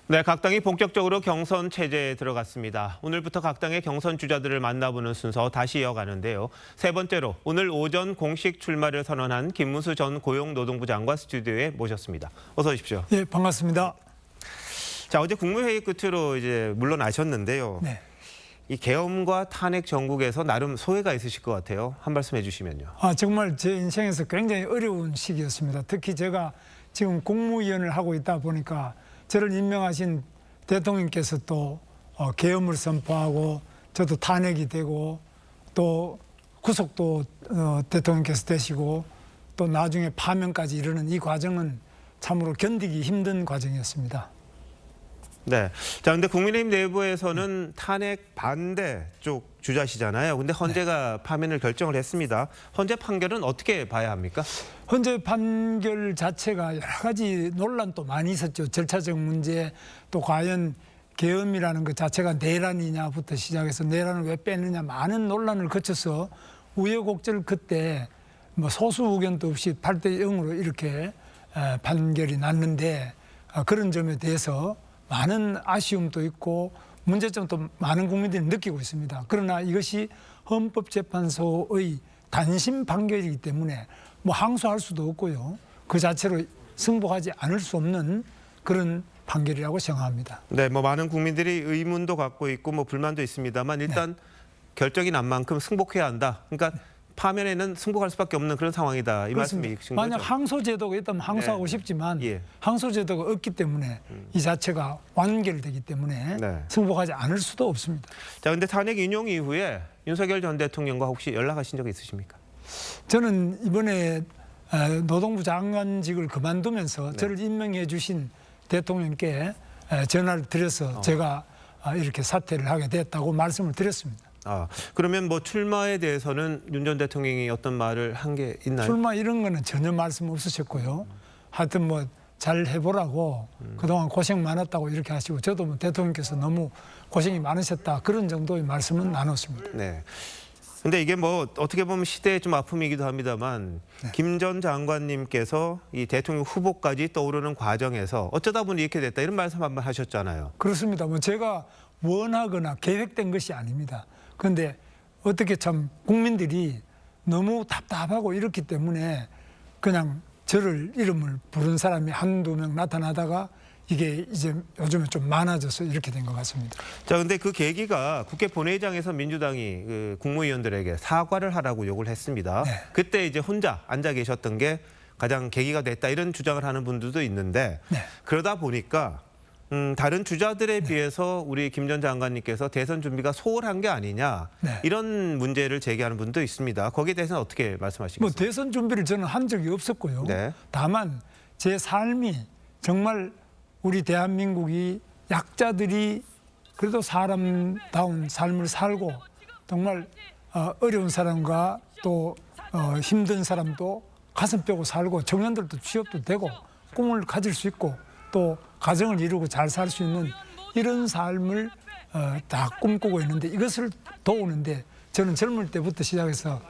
네, 각 당이 본격적으로 경선 체제에 들어갔습니다. 오늘부터 각 당의 경선 주자들을 만나보는 순서 다시 이어가는데요. 세 번째로 오늘 오전 공식 출마를 선언한 김문수 전 고용노동부 장관 스튜디오에 모셨습니다. 어서 오십시오. 예, 반갑습니다. 자, 어제 국무회의 끝으로 이제 물러나셨는데요. 네. 이 계엄과 탄핵 전국에서 나름 소회가 있으실 것 같아요. 한 말씀 해주시면요. 정말 제 인생에서 굉장히 어려운 시기였습니다. 특히 제가 지금 국무위원을 하고 있다 보니까 저를 임명하신 대통령께서 또 계엄을 선포하고 저도 탄핵이 되고 또 구속도 대통령께서 되시고 또 나중에 파면까지 이르는 이 과정은 참으로 견디기 힘든 과정이었습니다. 네. 자, 근데 국민의힘 내부에서는 탄핵 반대 쪽 주자시잖아요. 근데 헌재가 파면을 결정을 했습니다. 헌재 판결은 어떻게 봐야 합니까? 헌재 판결 자체가 여러 가지 논란도 많이 있었죠. 절차적 문제, 또 과연 계엄이라는 것 자체가 내란이냐부터 시작해서 내란을 왜 뺐느냐 많은 논란을 거쳐서 우여곡절 그때 뭐 소수 의견도 없이 8대 0으로 이렇게 판결이 났는데 그런 점에 대해서 많은 아쉬움도 있고 문제점도 많은 국민들이 느끼고 있습니다. 그러나 이것이 헌법재판소의 단심 판결이기 때문에 뭐 항소할 수도 없고요. 그 자체로 승복하지 않을 수 없는 그런 판결이라고 생각합니다. 네, 뭐 많은 국민들이 의문도 갖고 있고 뭐 불만도 있습니다만 일단 결정이 난 만큼 승복해야 한다. 그러니까 파면에는 승복할 수밖에 없는 그런 상황이다. 이 말씀이신 거죠? 만약 항소제도가 있다면 항소하고 네. 싶지만 예. 항소제도가 없기 때문에 이 자체가 완결되기 때문에 네. 승복하지 않을 수도 없습니다. 자, 근데 탄핵 인용 이후에 윤석열 전 대통령과 혹시 연락하신 적 있으십니까? 저는 이번에 노동부 장관직을 그만두면서 저를 임명해 주신 대통령께 전화를 드려서 제가 이렇게 사퇴를 하게 됐다고 말씀을 드렸습니다. 그러면 뭐 출마에 대해서는 윤 전 대통령이 어떤 말을 한 게 있나요? 출마 이런 거는 전혀 말씀 없으셨고요. 하여튼 뭐 잘 해보라고 그동안 고생 많았다고 이렇게 하시고 저도 뭐 대통령께서 너무 고생이 많으셨다 그런 정도의 말씀은 나눴습니다. 네. 근데 이게 뭐 어떻게 보면 시대의 좀 아픔이기도 합니다만 김 전 장관님께서 이 대통령 후보까지 떠오르는 과정에서 어쩌다 보니 이렇게 됐다 이런 말씀 한번 하셨잖아요. 그렇습니다. 뭐 제가 원하거나 계획된 것이 아닙니다. 그런데 어떻게 참 국민들이 너무 답답하고 이렇기 때문에 그냥 저를 이름을 부른 사람이 한두 명 나타나다가 이게 이제 요즘에 좀 많아져서 이렇게 된 것 같습니다. 자, 근데 그 계기가 국회 본회의장에서 민주당이 그 국무위원들에게 사과를 하라고 요구를 했습니다. 네. 그때 이제 혼자 앉아 계셨던 게 가장 계기가 됐다 이런 주장을 하는 분들도 있는데 네. 그러다 보니까 다른 주자들에 비해서 우리 김 전 장관님께서 대선 준비가 소홀한 게 아니냐 이런 문제를 제기하는 분도 있습니다. 거기에 대해서는 어떻게 말씀하시겠습니까? 뭐 대선 준비를 저는 한 적이 없었고요. 네. 다만 제 삶이 정말 우리 대한민국이 약자들이 그래도 사람다운 삶을 살고 정말 어려운 사람과 또 힘든 사람도 가슴 펴고 살고 청년들도 취업도 되고 꿈을 가질 수 있고 또 가정을 이루고 잘 살 수 있는 이런 삶을 다 꿈꾸고 있는데 이것을 도우는데 저는 젊을 때부터 시작해서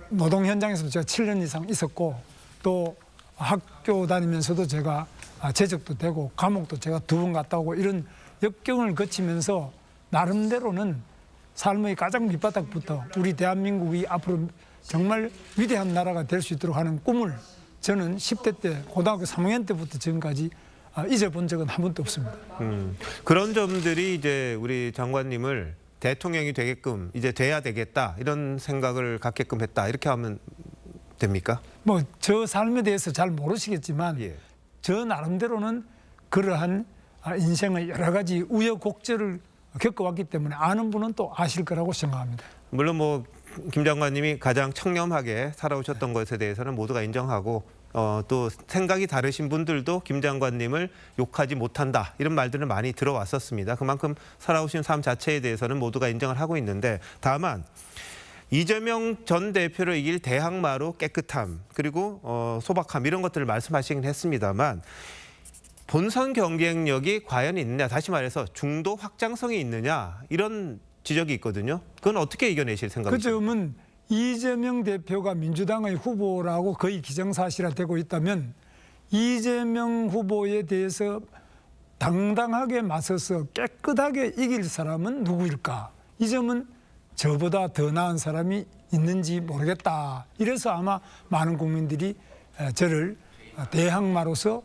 노동 현장에서도 제가 7년 이상 있었고 또 학교 다니면서도 제가 재적도 되고 감옥도 제가 2번 갔다 오고 이런 역경을 거치면서 나름대로는 삶의 가장 밑바닥부터 우리 대한민국이 앞으로 정말 위대한 나라가 될 수 있도록 하는 꿈을 저는 10대 때 고등학교 3학년 때부터 지금까지 잊어본 적은 한 번도 없습니다. 그런 점들이 이제 우리 장관님을 대통령이 되게끔 이제 돼야 되겠다 이런 생각을 갖게끔 했다 이렇게 하면 됩니까? 뭐 저 삶에 대해서 잘 모르시겠지만 예. 저 나름대로는 그러한 인생의 여러 가지 우여곡절을 겪어왔기 때문에 아는 분은 또 아실 거라고 생각합니다. 물론 뭐 김 장관님이 가장 청렴하게 살아오셨던 것에 대해서는 모두가 인정하고 또 생각이 다르신 분들도 김 장관님을 욕하지 못한다 이런 말들을 많이 들어왔었습니다. 그만큼 살아오신 삶 자체에 대해서는 모두가 인정을 하고 있는데 다만 이재명 전 대표를 이길 대항마로 깨끗함 그리고 소박함 이런 것들을 말씀하시긴 했습니다만 본선 경쟁력이 과연 있느냐 다시 말해서 중도 확장성이 있느냐 이런 지적이 있거든요. 그건 어떻게 이겨내실 생각이십니까? 그 점은 이재명 대표가 민주당의 후보라고 거의 기정사실화되고 있다면 이재명 후보에 대해서 당당하게 맞서서 깨끗하게 이길 사람은 누구일까? 이 점은 저보다 더 나은 사람이 있는지 모르겠다. 이래서 아마 많은 국민들이 저를 대항마로서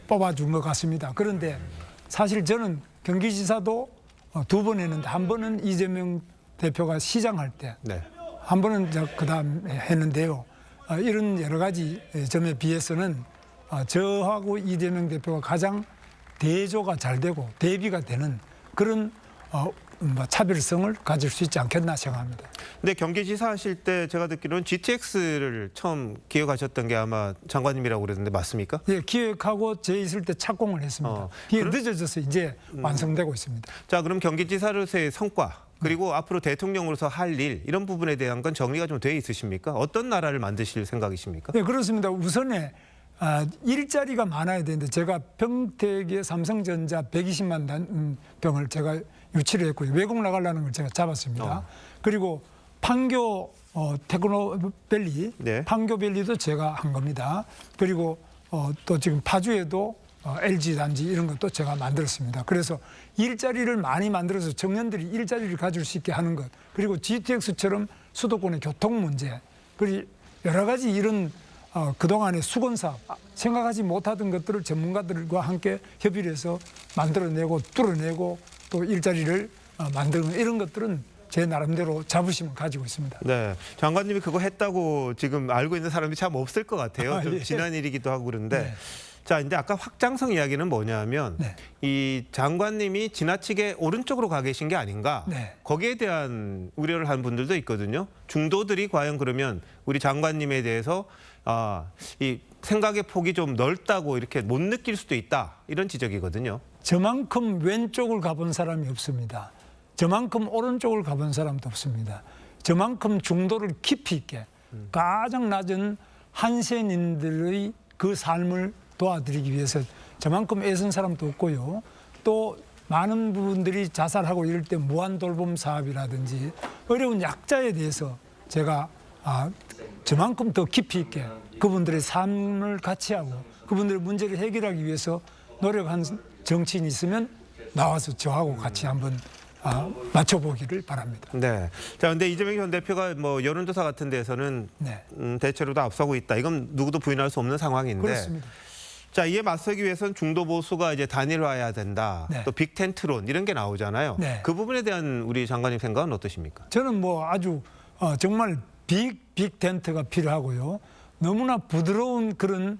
뽑아준 것 같습니다. 그런데 사실 저는 경기지사도 2번 했는데 한 번은 이재명 대표가 시장할 때, 네. 한 번은 그다음 했는데요. 이런 여러 가지 점에 비해서는 저하고 이재명 대표가 가장 대조가 잘 되고 대비가 되는 그런 차별성을 가질 수 있지 않겠나 생각합니다. 근데 경기지사 하실 때 제가 듣기로는 GTX를 처음 기획하셨던 게 아마 장관님이라고 그랬는데 맞습니까? 예, 기획하고 제 있을 때 착공을 했습니다. 이게 늦어져서 이제 완성되고 있습니다. 자, 그럼 경기지사로서의 성과 그리고 앞으로 대통령으로서 할 일 이런 부분에 대한 건 정리가 좀 돼 있으십니까? 어떤 나라를 만드실 생각이십니까? 네, 그렇습니다. 우선에 일자리가 많아야 되는데 제가 평택의 삼성전자 120만 병을 제가 유치를 했고요. 외국 나가려는 걸 제가 잡았습니다. 그리고 판교 테크노밸리, 네. 판교밸리도 제가 한 겁니다. 그리고 또 지금 파주에도 LG 단지 이런 것도 제가 만들었습니다. 그래서 일자리를 많이 만들어서 청년들이 일자리를 가질 수 있게 하는 것, 그리고 GTX처럼 수도권의 교통 문제, 그리고 여러 가지 이런 그동안의 수건 사업, 생각하지 못하던 것들을 전문가들과 함께 협의를 해서 만들어내고 뚫어내고 또 일자리를 만드는 이런 것들은 제 나름대로 자부심을 가지고 있습니다. 네, 장관님이 그거 했다고 지금 알고 있는 사람이 참 없을 것 같아요. 좀 예. 지난 일이기도 하고 그런데. 네. 자, 이제 아까 확장성 이야기는 뭐냐면 네. 이 장관님이 지나치게 오른쪽으로 가 계신 게 아닌가. 네. 거기에 대한 우려를 한 분들도 있거든요. 중도들이 과연 그러면 우리 장관님에 대해서 이 생각의 폭이 좀 넓다고 이렇게 못 느낄 수도 있다. 이런 지적이거든요. 저만큼 왼쪽을 가본 사람이 없습니다. 저만큼 오른쪽을 가본 사람도 없습니다. 저만큼 중도를 깊이 있게 가장 낮은 한센인들의 그 삶을 도와드리기 위해서 저만큼 애쓴 사람도 없고요. 또 많은 부분들이 자살하고 이럴 때 무한돌봄 사업이라든지 어려운 약자에 대해서 제가 저만큼 더 깊이 있게 그분들의 삶을 같이 하고 그분들의 문제를 해결하기 위해서 노력한 정치인이 있으면 나와서 저하고 같이 한번 맞춰보기를 바랍니다. 네. 자, 근데 이재명 현 대표가 뭐 여론조사 같은 데서는 네. 대체로도 앞서고 있다. 이건 누구도 부인할 수 없는 상황인데. 그렇습니다. 자, 이에 맞서기 위해서는 중도 보수가 이제 단일화해야 된다. 네. 또 빅텐트론 이런 게 나오잖아요. 네. 그 부분에 대한 우리 장관님 생각은 어떠십니까? 저는 뭐 아주 정말 빅 텐트가 필요하고요. 너무나 부드러운 그런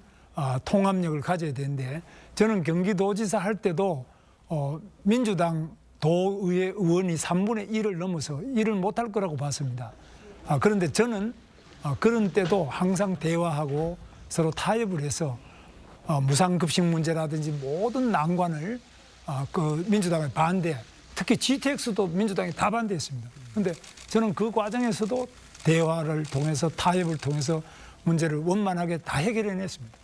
통합력을 가져야 되는데 저는 경기도지사 할 때도 민주당 도의회 의원이 3분의 1을 넘어서 일을 못할 거라고 봤습니다. 그런데 저는 그런 때도 항상 대화하고 서로 타협을 해서 무상급식 문제라든지 모든 난관을 그 민주당의 반대, 특히 GTX도 민주당이 다 반대했습니다. 그런데 저는 그 과정에서도 대화를 통해서 타협을 통해서 문제를 원만하게 다 해결해냈습니다.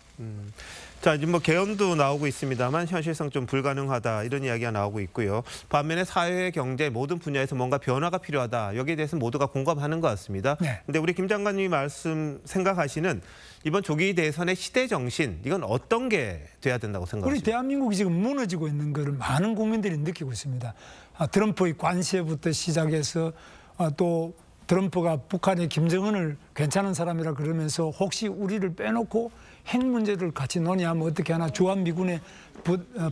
자, 이제 뭐 개헌도 나오고 있습니다만 현실성 좀 불가능하다 이런 이야기가 나오고 있고요. 반면에 사회, 경제 모든 분야에서 뭔가 변화가 필요하다. 여기에 대해서 모두가 공감하는 것 같습니다. 네. 근데 우리 김 장관님이 생각하시는 이번 조기 대선의 시대 정신 이건 어떤 게 돼야 된다고 우리 생각하십니까? 대한민국이 지금 무너지고 있는 것을 많은 국민들이 느끼고 있습니다. 트럼프의 관세부터 시작해서 또 트럼프가 북한의 김정은을 괜찮은 사람이라 그러면서 혹시 우리를 빼놓고 핵 문제를 같이 논의하면 어떻게 하나 주한미군의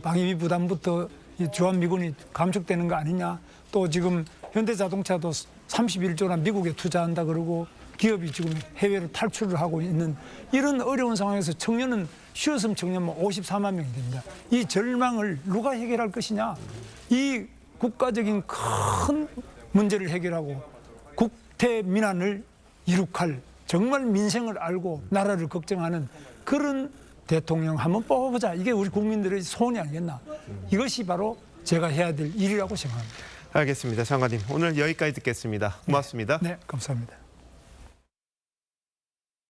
방위비 부담부터 주한미군이 감축되는 거 아니냐. 또 지금 현대자동차도 31조나 미국에 투자한다 그러고 기업이 지금 해외로 탈출을 하고 있는 이런 어려운 상황에서 청년은 쉬었으면 청년만 54만 명이 됩니다. 이 절망을 누가 해결할 것이냐. 이 국가적인 큰 문제를 해결하고 국태민안을 이룩할 정말 민생을 알고 나라를 걱정하는 그런 대통령 한번 뽑아보자. 이게 우리 국민들의 소원이 아니겠나. 이것이 바로 제가 해야 될 일이라고 생각합니다. 알겠습니다. 장관님 오늘 여기까지 듣겠습니다. 고맙습니다. 네, 감사합니다.